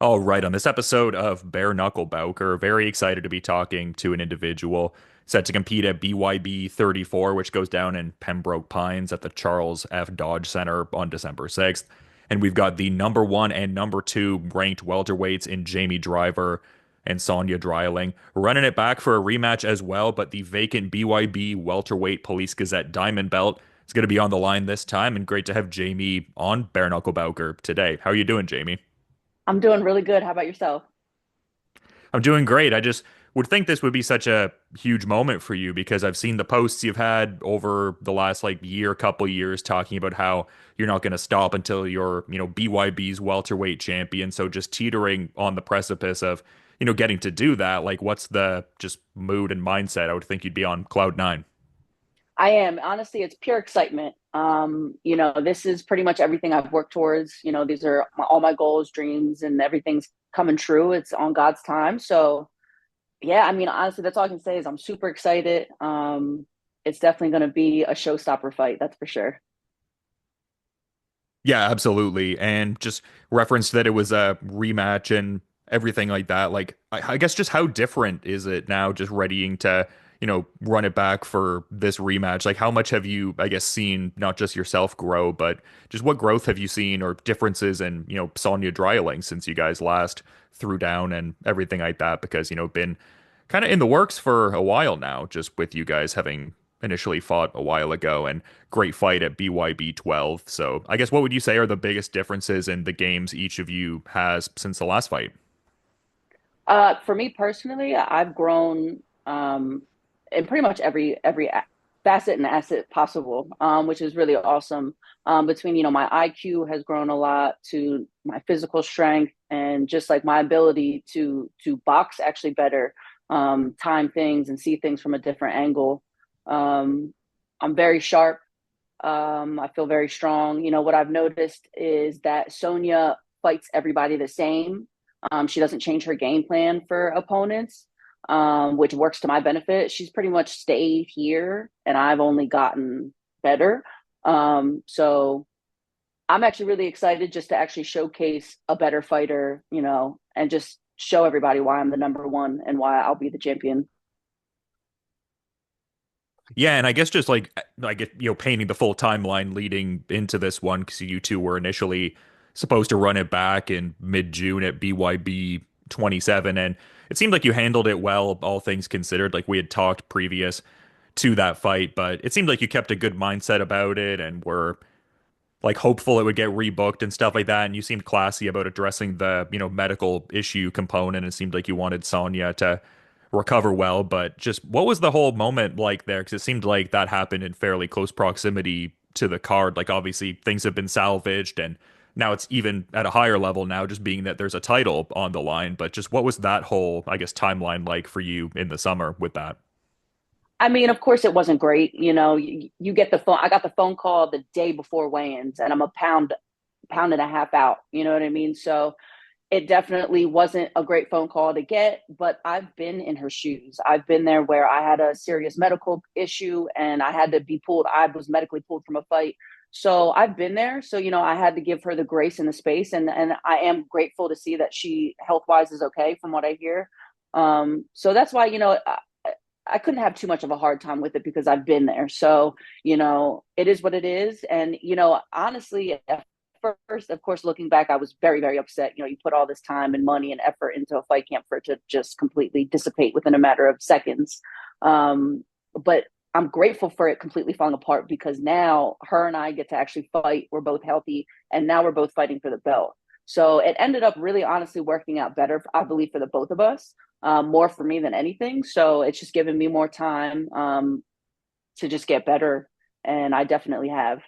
All right, on this episode of Bare Knuckle Bowker, very excited to be talking to an individual set to compete at BYB 34, which goes down in Pembroke Pines at the Charles F. Dodge Center on December 6th. And we've got the number one and number two ranked welterweights in Jamie Driver and Sonya Dreiling running it back for a rematch as well, but the vacant BYB welterweight Police Gazette Diamond belt is going to be on the line this time. And great to have Jamie on Bare Knuckle Bowker today. How are you doing, Jamie? I'm doing really good. How about yourself? I'm doing great. I just would think this would be such a huge moment for you because I've seen the posts you've had over the last like year, couple years talking about how you're not going to stop until you're, BYB's welterweight champion. So just teetering on the precipice of, getting to do that. Like, what's the just mood and mindset? I would think you'd be on cloud nine. I am. Honestly, it's pure excitement. This is pretty much everything I've worked towards. These are all my goals, dreams, and everything's coming true. It's on God's time. So, yeah, I mean, honestly, that's all I can say is I'm super excited. It's definitely going to be a showstopper fight. That's for sure. Yeah, absolutely. And just referenced that it was a rematch and everything like that. Like, I guess just how different is it now, just readying to, run it back for this rematch? Like, how much have you, I guess, seen not just yourself grow, but just what growth have you seen or differences in, Sonya Dreiling since you guys last threw down and everything like that? Because, been kind of in the works for a while now, just with you guys having initially fought a while ago and great fight at BYB 12. So I guess what would you say are the biggest differences in the games each of you has since the last fight? For me personally, I've grown in pretty much every facet and asset possible, which is really awesome. Between my IQ has grown a lot to my physical strength and just like my ability to box actually better, time things and see things from a different angle. Um, I'm very sharp. I feel very strong. What I've noticed is that Sonia fights everybody the same. She doesn't change her game plan for opponents, which works to my benefit. She's pretty much stayed here, and I've only gotten better. So I'm actually really excited just to actually showcase a better fighter, and just show everybody why I'm the number one and why I'll be the champion. Yeah, and I guess just like painting the full timeline leading into this one because you two were initially supposed to run it back in mid-June at BYB 27, and it seemed like you handled it well, all things considered. Like we had talked previous to that fight, but it seemed like you kept a good mindset about it and were like hopeful it would get rebooked and stuff like that. And you seemed classy about addressing the, medical issue component. It seemed like you wanted Sonya to recover well, but just what was the whole moment like there? Because it seemed like that happened in fairly close proximity to the card. Like obviously things have been salvaged and now it's even at a higher level now, just being that there's a title on the line. But just what was that whole, I guess, timeline like for you in the summer with that? I mean, of course, it wasn't great. You get the phone. I got the phone call the day before weigh-ins, and I'm a pound and a half out. You know what I mean? So it definitely wasn't a great phone call to get, but I've been in her shoes. I've been there where I had a serious medical issue and I had to be pulled. I was medically pulled from a fight. So I've been there. So, I had to give her the grace and the space. And I am grateful to see that she health wise is okay from what I hear. So that's why, I couldn't have too much of a hard time with it because I've been there. So, it is what it is. And, honestly, at first, of course, looking back, I was very, very upset. You put all this time and money and effort into a fight camp for it to just completely dissipate within a matter of seconds. But I'm grateful for it completely falling apart because now her and I get to actually fight. We're both healthy, and now we're both fighting for the belt. So it ended up really honestly working out better, I believe, for the both of us, more for me than anything. So it's just given me more time to just get better. And I definitely have.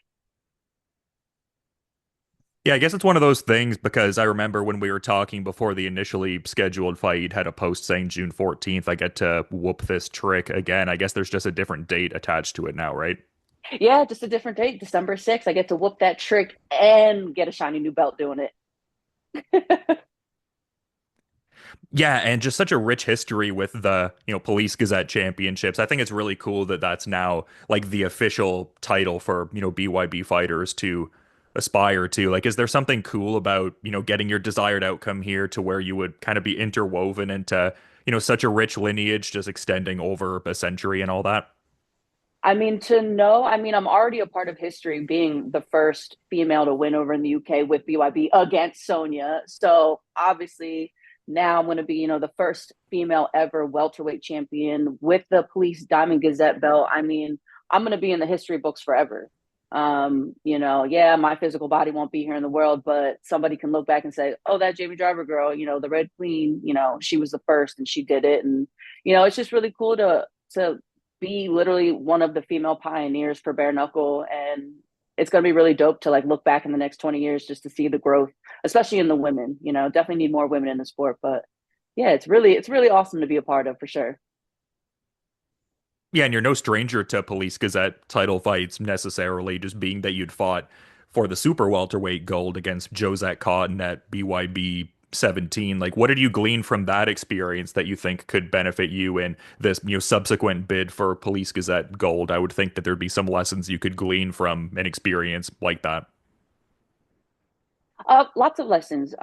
Yeah, I guess it's one of those things because I remember when we were talking before the initially scheduled fight, you'd had a post saying June 14th. I get to whoop this trick again. I guess there's just a different date attached to it now, right? Yeah, just a different date, December 6th. I get to whoop that trick and get a shiny new belt doing it. Yeah, and just such a rich history with the, Police Gazette Championships. I think it's really cool that that's now like the official title for, BYB fighters to aspire to? Like, is there something cool about, getting your desired outcome here to where you would kind of be interwoven into, such a rich lineage just extending over a century and all that? I mean, to know, I mean, I'm already a part of history being the first female to win over in the UK with BYB against Sonya. So obviously now I'm going to be, the first female ever welterweight champion with the Police Diamond Gazette belt. I mean, I'm going to be in the history books forever. Yeah, my physical body won't be here in the world, but somebody can look back and say, oh, that Jamie Driver girl, the Red Queen, she was the first and she did it. And, it's just really cool to be literally one of the female pioneers for bare knuckle, and it's going to be really dope to like look back in the next 20 years just to see the growth, especially in the women. Definitely need more women in the sport, but yeah, it's really awesome to be a part of for sure. Yeah, and you're no stranger to Police Gazette title fights necessarily, just being that you'd fought for the super welterweight gold against Josette Cotton at BYB 17. Like, what did you glean from that experience that you think could benefit you in this, subsequent bid for Police Gazette gold? I would think that there'd be some lessons you could glean from an experience like that. Lots of lessons.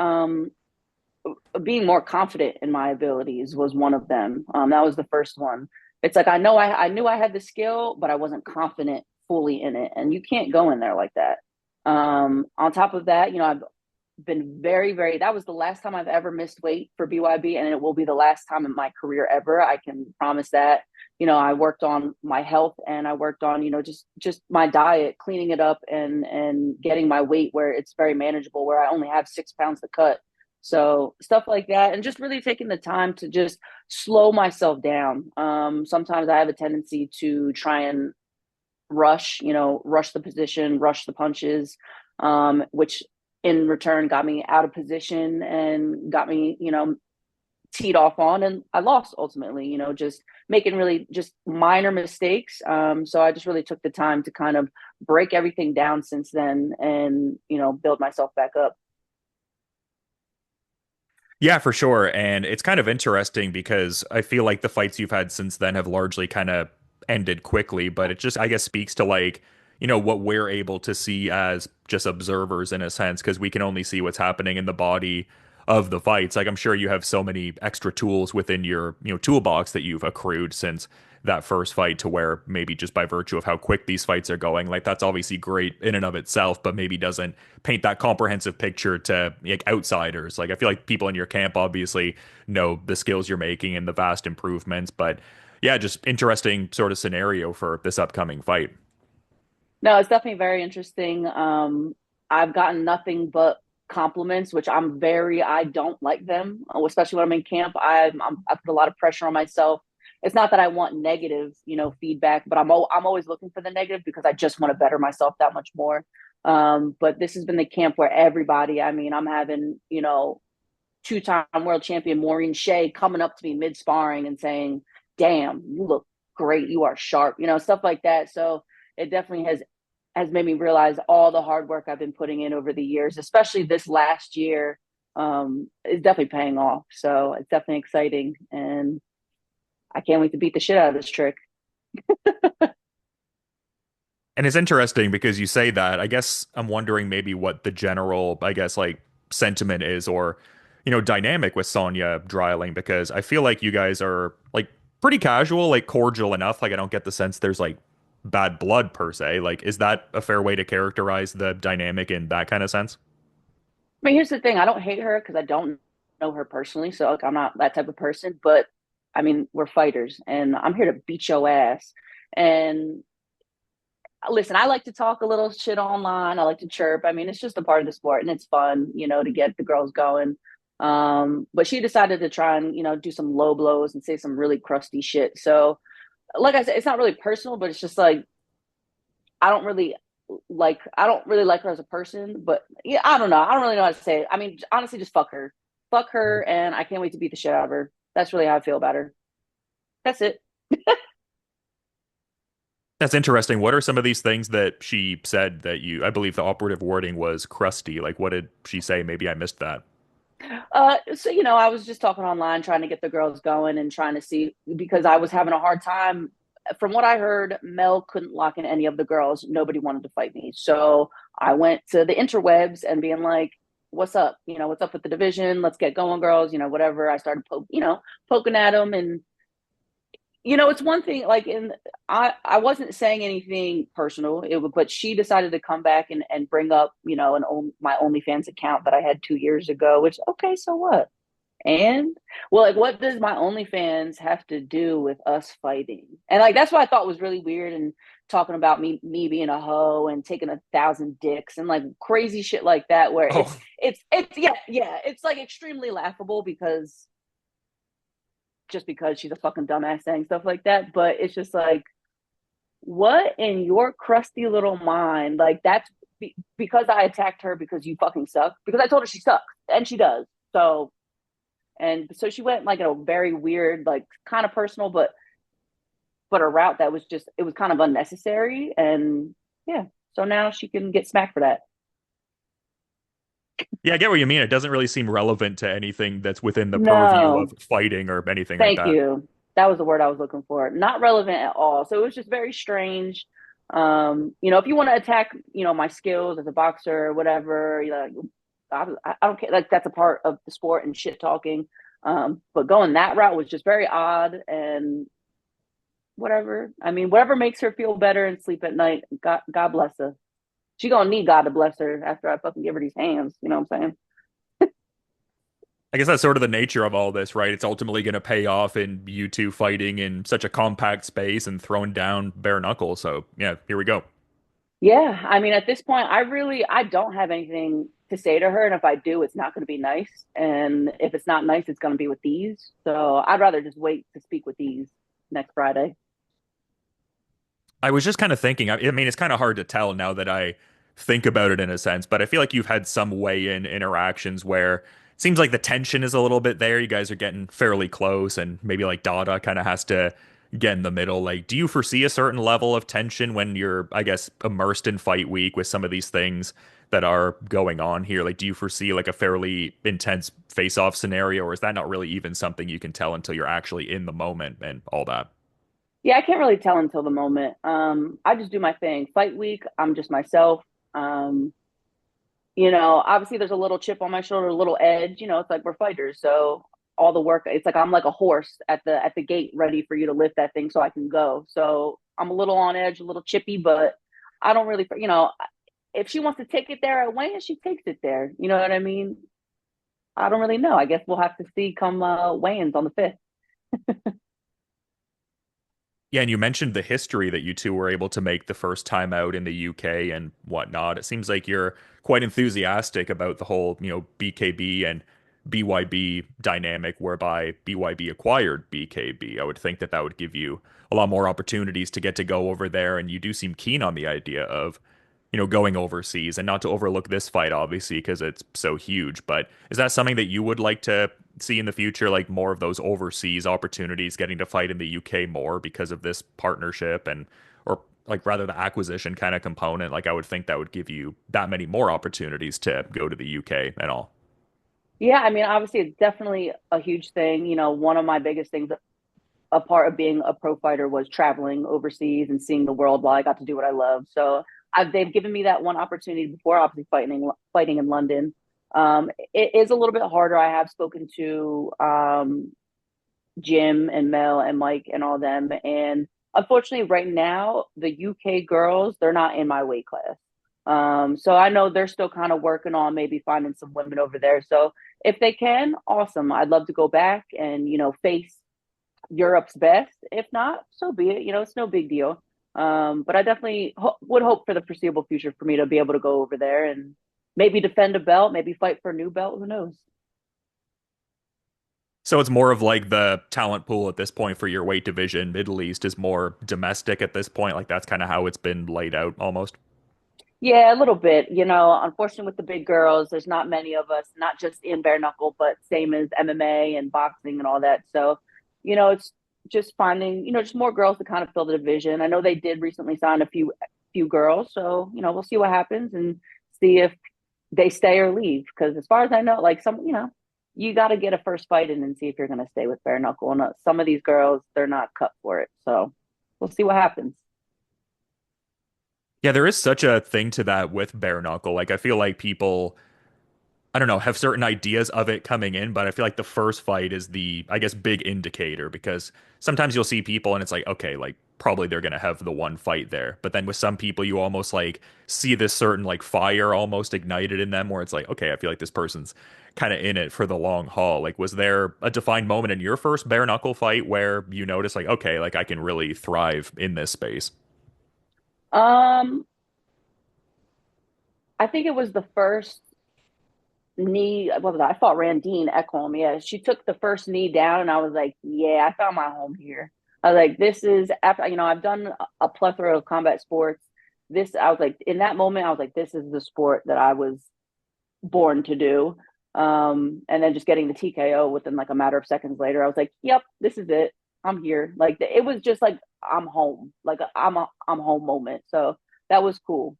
Being more confident in my abilities was one of them. That was the first one. It's like I knew I had the skill, but I wasn't confident fully in it, and you can't go in there like that. On top of that, I've been very, very. That was the last time I've ever missed weight for BYB, and it will be the last time in my career ever. I can promise that. I worked on my health, and I worked on just my diet, cleaning it up, and getting my weight where it's very manageable, where I only have 6 pounds to cut. So stuff like that, and just really taking the time to just slow myself down. Sometimes I have a tendency to try and rush the position, rush the punches, which in return got me out of position and got me, teed off on, and I lost ultimately, just making really just minor mistakes. So I just really took the time to kind of break everything down since then and, build myself back up. Yeah, for sure. And it's kind of interesting because I feel like the fights you've had since then have largely kind of ended quickly, but it just, I guess, speaks to like, what we're able to see as just observers in a sense, because we can only see what's happening in the body of the fights. Like, I'm sure you have so many extra tools within your, toolbox that you've accrued since that first fight to where maybe just by virtue of how quick these fights are going, like that's obviously great in and of itself, but maybe doesn't paint that comprehensive picture to like outsiders. Like I feel like people in your camp obviously know the skills you're making and the vast improvements, but yeah, just interesting sort of scenario for this upcoming fight. No, it's definitely very interesting. I've gotten nothing but compliments, which I don't like them, especially when I'm in camp. I put a lot of pressure on myself. It's not that I want negative, feedback, but I'm always looking for the negative because I just want to better myself that much more. But this has been the camp where everybody, I mean, I'm having, two-time world champion Maureen Shea coming up to me mid sparring and saying, "Damn, you look great. You are sharp," stuff like that. So it definitely has made me realize all the hard work I've been putting in over the years, especially this last year, is definitely paying off. So it's definitely exciting, and I can't wait to beat the shit out of this trick. And it's interesting because you say that. I guess I'm wondering maybe what the general, I guess, like sentiment is or, dynamic with Sonya Dreiling because I feel like you guys are like pretty casual, like cordial enough. Like I don't get the sense there's like bad blood per se. Like, is that a fair way to characterize the dynamic in that kind of sense? I mean, here's the thing: I don't hate her because I don't know her personally, so like, I'm not that type of person. But I mean, we're fighters, and I'm here to beat your ass. And listen, I like to talk a little shit online. I like to chirp. I mean, it's just a part of the sport, and it's fun, to get the girls going. But she decided to try and do some low blows and say some really crusty shit. So, like I said, it's not really personal, but it's just like I don't really I don't really like her as a person. But yeah, I don't know. I don't really know how to say it. I mean, honestly, just fuck her, and I can't wait to beat the shit out of her. That's really how I feel about her. That's it. That's interesting. What are some of these things that she said that I believe the operative wording was crusty. Like, what did she say? Maybe I missed that. So I was just talking online, trying to get the girls going and trying to see because I was having a hard time. From what I heard, Mel couldn't lock in any of the girls. Nobody wanted to fight me, so I went to the interwebs and being like, what's up? What's up with the division? Let's get going, girls. Whatever. I started, poking at them. And, it's one thing like I wasn't saying anything personal. But she decided to come back and bring up, my OnlyFans account that I had 2 years ago, which, okay, so what? And well, like, what does my OnlyFans have to do with us fighting? And like, that's what I thought was really weird. And talking about me being a hoe and taking 1,000 dicks and like crazy shit like that, where it's Oh, it's yeah, it's like extremely laughable because just because she's a fucking dumbass saying stuff like that. But it's just like, what in your crusty little mind? Like that's because I attacked her because you fucking suck. Because I told her she sucks and she does. So she went like in a very weird, like kind of personal, but a route that was just, it was kind of unnecessary. And yeah, so now she can get smacked for that. yeah, I get what you mean. It doesn't really seem relevant to anything that's within the purview of No, fighting or anything like thank that. you. That was the word I was looking for. Not relevant at all. So it was just very strange. If you want to attack, my skills as a boxer or whatever, I don't care. Like that's a part of the sport and shit talking. But going that route was just very odd and whatever. I mean, whatever makes her feel better and sleep at night. God bless her. She gonna need God to bless her after I fucking give her these hands. You know what I'm saying? I guess that's sort of the nature of all this, right? It's ultimately going to pay off in you two fighting in such a compact space and throwing down bare knuckle. So, yeah, here we go. Yeah. I mean, at this point, I don't have anything to say to her, and if I do, it's not going to be nice. And if it's not nice, it's going to be with these. So I'd rather just wait to speak with these next Friday. I was just kind of thinking, I mean, it's kind of hard to tell now that I think about it in a sense, but I feel like you've had some weigh-in interactions where it seems like the tension is a little bit there. You guys are getting fairly close, and maybe like Dada kind of has to get in the middle. Like, do you foresee a certain level of tension when you're, I guess, immersed in fight week with some of these things that are going on here? Like, do you foresee like a fairly intense face-off scenario, or is that not really even something you can tell until you're actually in the moment and all that? Yeah, I can't really tell until the moment. I just do my thing. Fight week, I'm just myself. Um, obviously there's a little chip on my shoulder, a little edge. It's like we're fighters, so all the work. It's like I'm like a horse at the gate, ready for you to lift that thing so I can go. So I'm a little on edge, a little chippy, but I don't really, if she wants to take it there at weigh-in, she takes it there. You know what I mean? I don't really know. I guess we'll have to see come weigh-ins on the 5th. Yeah, and you mentioned the history that you two were able to make the first time out in the UK and whatnot. It seems like you're quite enthusiastic about the whole, BKB and BYB dynamic, whereby BYB acquired BKB. I would think that that would give you a lot more opportunities to get to go over there, and you do seem keen on the idea of going overseas, and not to overlook this fight, obviously, because it's so huge. But is that something that you would like to see in the future, like more of those overseas opportunities, getting to fight in the UK more because of this partnership and, or like rather the acquisition kind of component? Like I would think that would give you that many more opportunities to go to the UK and all. Yeah, I mean, obviously, it's definitely a huge thing. One of my biggest things, a part of being a pro fighter, was traveling overseas and seeing the world while I got to do what I love. So they've given me that one opportunity before, obviously fighting in London. It is a little bit harder. I have spoken to Jim and Mel and Mike and all them, and unfortunately, right now the UK girls, they're not in my weight class. So I know they're still kind of working on maybe finding some women over there. So if they can, awesome. I'd love to go back and face Europe's best. If not, so be it. It's no big deal. But I definitely would hope for the foreseeable future for me to be able to go over there and maybe defend a belt, maybe fight for a new belt. Who knows? So it's more of like the talent pool at this point for your weight division. Middle East is more domestic at this point. Like that's kind of how it's been laid out almost. Yeah, a little bit. Unfortunately, with the big girls, there's not many of us, not just in bare knuckle, but same as MMA and boxing and all that. So, it's just finding, just more girls to kind of fill the division. I know they did recently sign a few girls, so we'll see what happens and see if they stay or leave. Because as far as I know, like you got to get a first fight in and see if you're going to stay with bare knuckle. And some of these girls, they're not cut for it. So we'll see what happens. Yeah, there is such a thing to that with bare knuckle. Like I feel like people I don't know, have certain ideas of it coming in, but I feel like the first fight is the, I guess, big indicator because sometimes you'll see people and it's like, okay, like probably they're gonna have the one fight there. But then with some people, you almost like see this certain like fire almost ignited in them where it's like, okay, I feel like this person's kind of in it for the long haul. Like, was there a defined moment in your first bare knuckle fight where you noticed like, okay, like I can really thrive in this space? Um, I think it was the first knee. What was that? I fought Randine Ekholm. Yeah, she took the first knee down, and I was like, yeah, I found my home here. I was like, this is after I've done a plethora of combat sports. This I was like in that moment, I was like, this is the sport that I was born to do. And then just getting the TKO within like a matter of seconds later, I was like, yep, this is it. I'm here. Like it was just like I'm home. Like I'm home moment. So that was cool.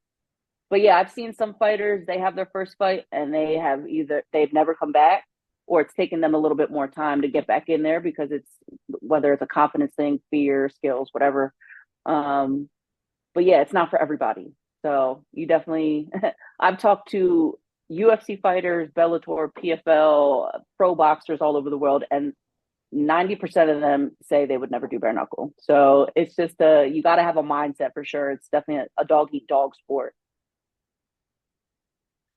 But yeah, I've seen some fighters, they have their first fight and they've never come back or it's taken them a little bit more time to get back in there because it's whether it's a confidence thing, fear, skills, whatever. Um, but yeah, it's not for everybody. So you definitely, I've talked to UFC fighters, Bellator, PFL, pro boxers all over the world, and 90% of them say they would never do bare knuckle. So it's just you got to have a mindset for sure. It's definitely a dog eat dog sport.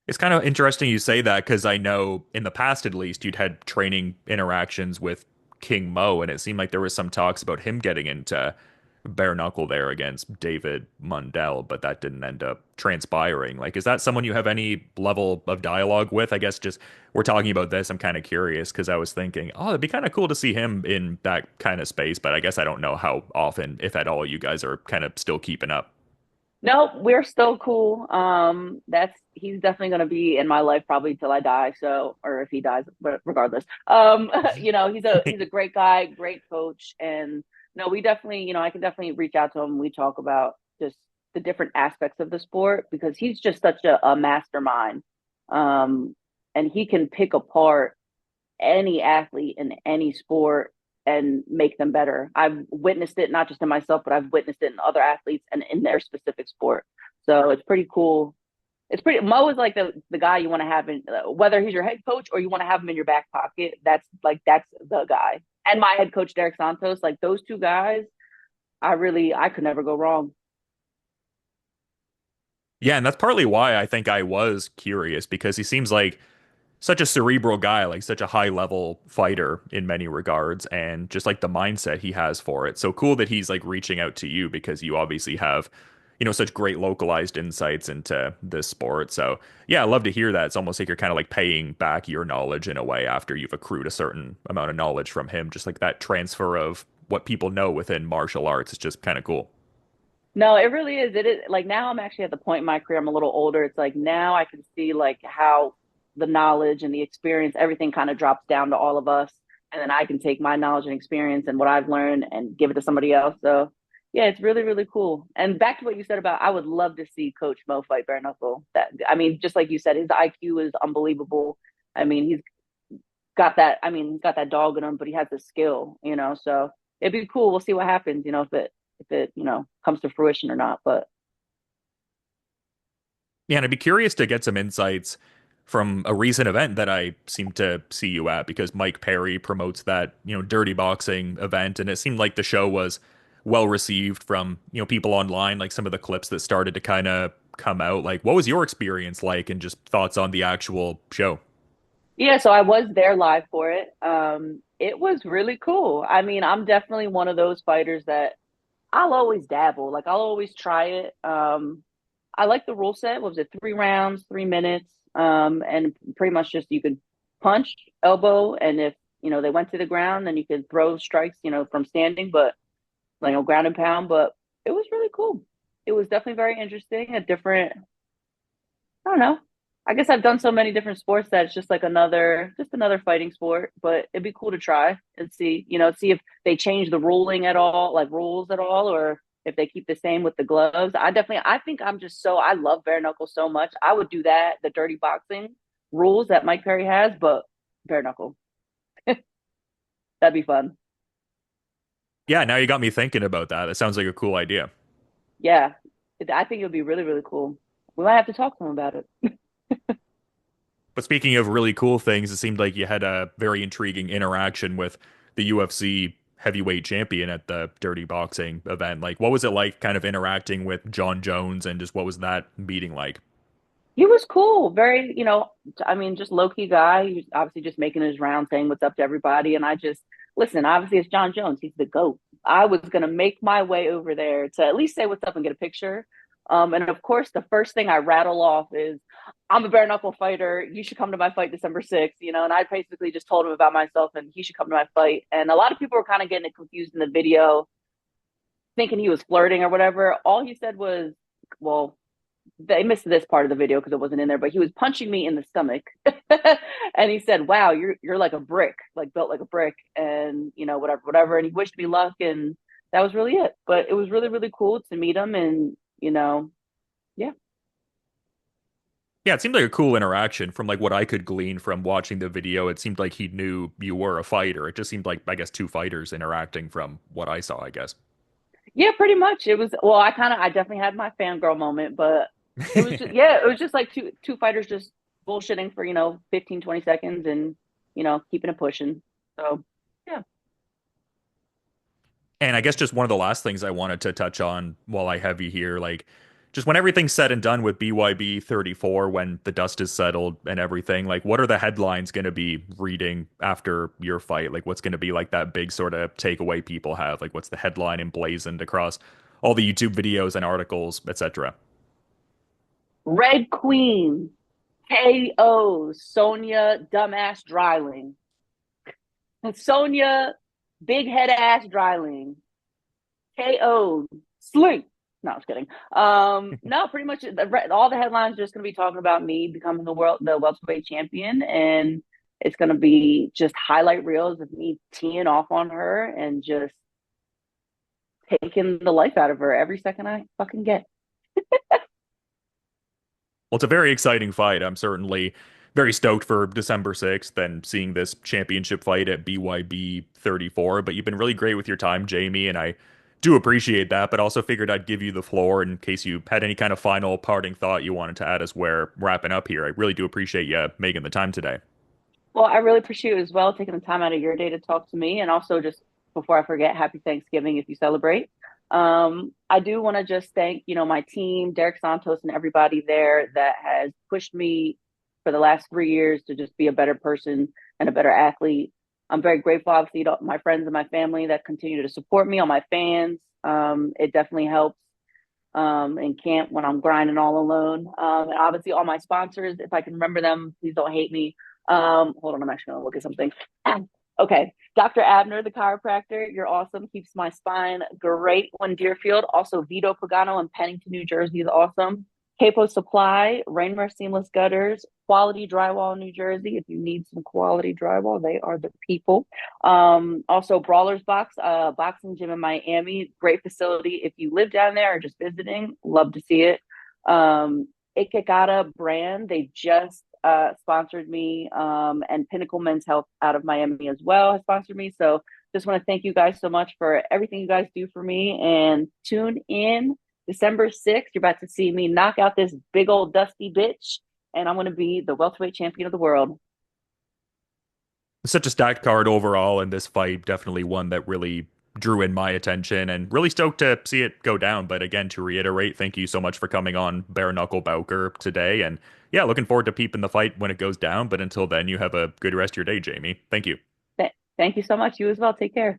It's kind of interesting you say that because I know in the past, at least, you'd had training interactions with King Mo, and it seemed like there was some talks about him getting into bare knuckle there against David Mundell, but that didn't end up transpiring. Like, is that someone you have any level of dialogue with? I guess just we're talking about this. I'm kind of curious because I was thinking, oh, it'd be kind of cool to see him in that kind of space, but I guess I don't know how often, if at all, you guys are kind of still keeping up. No, we're still cool. That's he's definitely gonna be in my life probably till I die. So, or if he dies, but regardless, he's a great guy, great coach, and no, we definitely, I can definitely reach out to him. We talk about just the different aspects of the sport because he's just such a mastermind, um, and he can pick apart any athlete in any sport and make them better. I've witnessed it not just in myself, but I've witnessed it in other athletes and in their specific sport. So it's pretty cool. It's pretty. Mo is like the guy you want to have in whether he's your head coach or you want to have him in your back pocket. That's the guy. And my head coach Derek Santos, like those two guys, I could never go wrong. Yeah, and that's partly why I think I was curious because he seems like such a cerebral guy, like such a high level fighter in many regards, and just like the mindset he has for it. So cool that he's like reaching out to you because you obviously have, such great localized insights into this sport. So yeah, I love to hear that. It's almost like you're kind of like paying back your knowledge in a way after you've accrued a certain amount of knowledge from him. Just like that transfer of what people know within martial arts is just kind of cool. No, it really is. It is like now I'm actually at the point in my career, I'm a little older. It's like now I can see like how the knowledge and the experience, everything kind of drops down to all of us. And then I can take my knowledge and experience and what I've learned and give it to somebody else. So yeah, it's really, really cool. And back to what you said about I would love to see Coach Mo fight bare knuckle. That I mean, just like you said, his IQ is unbelievable. I mean, he's got that dog in him, but he has the skill. So it'd be cool. We'll see what happens, if it comes to fruition or not. But Yeah, and I'd be curious to get some insights from a recent event that I seem to see you at because Mike Perry promotes that, dirty boxing event, and it seemed like the show was well received from, people online, like some of the clips that started to kind of come out. Like, what was your experience like and just thoughts on the actual show? yeah, so I was there live for it. It was really cool. I mean, I'm definitely one of those fighters that I'll always dabble. Like I'll always try it. I like the rule set. What was it 3 rounds, 3 minutes? And pretty much just you could punch, elbow, and if they went to the ground, then you could throw strikes, from standing, but ground and pound. But it was really cool. It was definitely very interesting. A different, I don't know. I guess I've done so many different sports that it's just like another fighting sport. But it'd be cool to try and see if they change the ruling at all, like rules at all, or if they keep the same with the gloves. I think I love bare knuckle so much. I would do that, the dirty boxing rules that Mike Perry has, but bare knuckle. That'd be fun. Yeah, now you got me thinking about that. That sounds like a cool idea. Yeah. I think it would be really, really cool. We might have to talk to him about it. But speaking of really cool things, it seemed like you had a very intriguing interaction with the UFC heavyweight champion at the Dirty Boxing event. Like, what was it like kind of interacting with John Jones and just what was that meeting like? He was cool, very, I mean, just low key guy. He was obviously just making his round, saying what's up to everybody. And I just listen. Obviously, it's John Jones. He's the GOAT. I was gonna make my way over there to at least say what's up and get a picture. And of course, the first thing I rattle off is, "I'm a bare knuckle fighter. You should come to my fight December 6th." And I basically just told him about myself and he should come to my fight. And a lot of people were kind of getting it confused in the video, thinking he was flirting or whatever. All he said was, "Well, they missed this part of the video because it wasn't in there, but he was punching me in the stomach." And he said, "Wow, you're like a brick, like built like a brick," and whatever, whatever. And he wished me luck, and that was really it. But it was really, really cool to meet him, and yeah. Yeah, it seemed like a cool interaction from like what I could glean from watching the video. It seemed like he knew you were a fighter. It just seemed like, I guess, two fighters interacting from what I saw, I guess. Yeah, pretty much. It was well, I definitely had my fangirl moment, but it was just yeah, it was just like two fighters just bullshitting for, 15, 20 seconds and, keeping it pushing. So yeah. And I guess just one of the last things I wanted to touch on while I have you here, like just when everything's said and done with BYB 34, when the dust is settled and everything, like what are the headlines going to be reading after your fight? Like what's going to be like that big sort of takeaway people have? Like what's the headline emblazoned across all the YouTube videos and articles, etc. Red Queen, KO, Sonya dumbass Dreiling. Sonya big head ass Dreiling. KO sleep. No, I was kidding. No, pretty much all the headlines are just going to be talking about me becoming the welterweight champion, and it's going to be just highlight reels of me teeing off on her and just taking the life out of her every second I fucking get. Well, it's a very exciting fight. I'm certainly very stoked for December 6th and seeing this championship fight at BYB 34. But you've been really great with your time, Jamie, and I do appreciate that. But also figured I'd give you the floor in case you had any kind of final parting thought you wanted to add as we're wrapping up here. I really do appreciate you making the time today. Well, I really appreciate you as well taking the time out of your day to talk to me. And also, just before I forget, happy Thanksgiving if you celebrate. I do want to just thank, my team, Derek Santos, and everybody there that has pushed me for the last 3 years to just be a better person and a better athlete. I'm very grateful, obviously, to my friends and my family that continue to support me, all my fans. It definitely helps in camp when I'm grinding all alone. And obviously, all my sponsors, if I can remember them, please don't hate me. Hold on, I'm actually gonna look at something. Okay, Dr. Abner, the chiropractor, you're awesome. Keeps my spine great when Deerfield. Also, Vito Pagano in Pennington, New Jersey is awesome. Capo Supply, Rainmare Seamless Gutters, Quality Drywall, New Jersey. If you need some quality drywall, they are the people. Also, Brawlers Box, boxing gym in Miami. Great facility. If you live down there or just visiting, love to see it. Ikegata brand, they just sponsored me, and Pinnacle Men's Health out of Miami as well has sponsored me. So just want to thank you guys so much for everything you guys do for me. And tune in December 6th. You're about to see me knock out this big old dusty bitch, and I'm going to be the welterweight champion of the world. Such a stacked card overall, and this fight definitely one that really drew in my attention and really stoked to see it go down. But again, to reiterate, thank you so much for coming on Bare Knuckle Bowker today. And yeah, looking forward to peeping the fight when it goes down. But until then, you have a good rest of your day, Jamie. Thank you. Thank you so much. You as well. Take care.